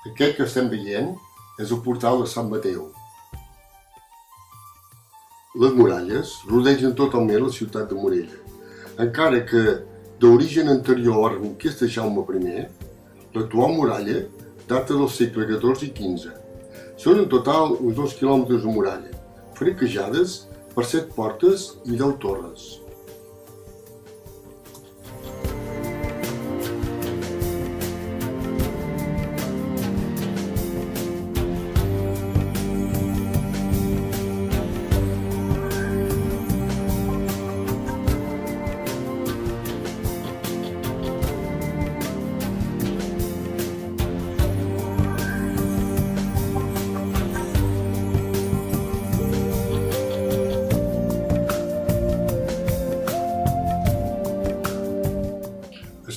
Aquest que estem veient és el portal de Sant Mateu. Les muralles rodegen totalment la ciutat de Morella, encara que d'origen anterior a la reconquesta de Jaume I, l'actual muralla data del segle XIV i XV. Són en total uns 2 quilòmetres de muralla, franquejades per 7 portes i 10 torres.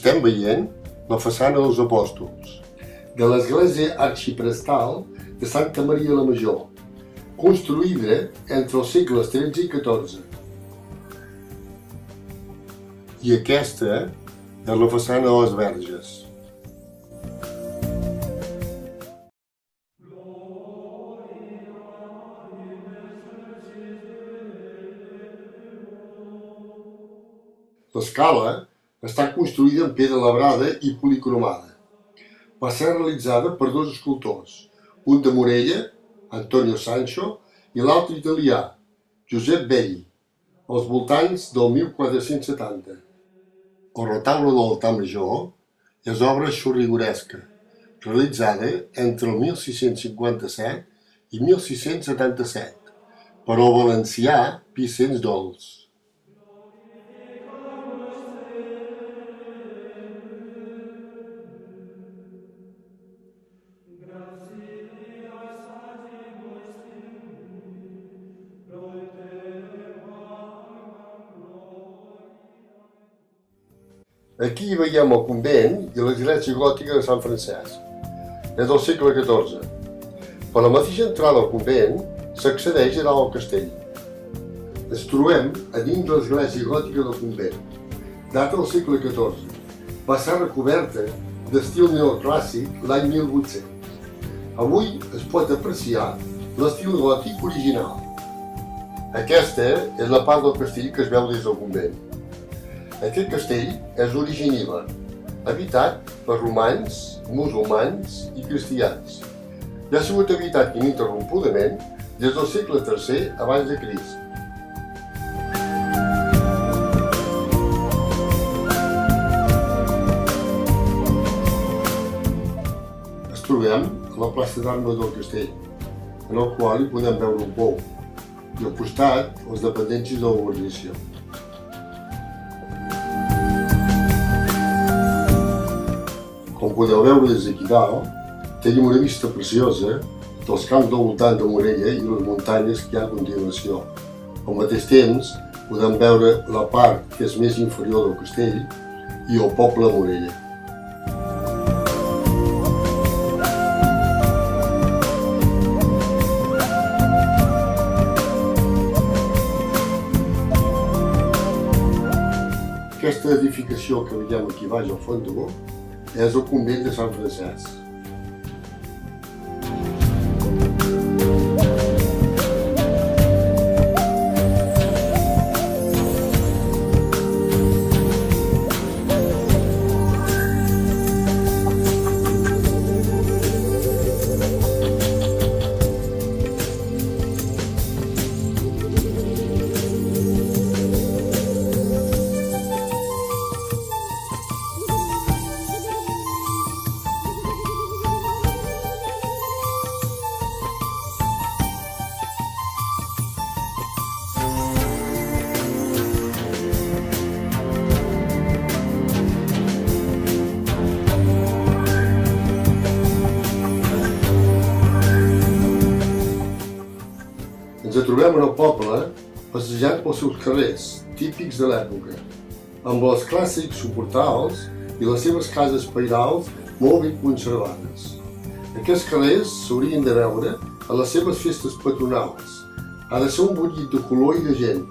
Estem veient la façana dels Apòstols, de l'església arxiprestal de Santa Maria la Major, construïda entre els segles XIII i XIV. I aquesta és la façana de les Verges. L'escala està construïda en pedra labrada i policromada. Va ser realitzada per 2 escultors, un de Morella, Antonio Sancho, i l'altre italià, Josep Belli, als voltants del 1470. El retaule de l'altar major és obra xurrigueresca, realitzada entre el 1657 i 1677 per el valencià Vicenç Dols. Aquí veiem el convent i l'església gòtica de Sant Francesc. És del segle XIV. Per la mateixa entrada al convent s'accedeix a dalt al castell. Ens trobem a dins de l'església gòtica del convent. Data del segle XIV. Va ser recoberta d'estil neoclàssic l'any 1800. Avui es pot apreciar l'estil gòtic original. Aquesta és la part del castell que es veu des del convent. Aquest castell és d'origen iber, habitat per romans, musulmans i cristians. I ha sigut habitat ininterrompudament des del segle III abans de Crist. Ens trobem a la plaça d'armes del castell, en el qual hi podem veure un pou, i al costat les dependències de la guarnició. Com podeu veure des d'aquí dalt, tenim una vista preciosa dels camps del voltant de Morella i les muntanyes que hi ha a continuació. Al mateix temps, podem veure la part que és més inferior del castell i el poble de Morella. Aquesta edificació que veiem aquí baix al fons és el convent de Sant Francesc. Ens trobem en el poble passejant pels seus carrers, típics de l'època, amb els clàssics suportals i les seves cases pairals molt ben conservades. Aquests carrers s'haurien de veure a les seves festes patronals. Ha de ser un bullit de color i de gent.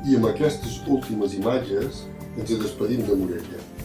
I amb aquestes últimes imatges ens despedim de Morella.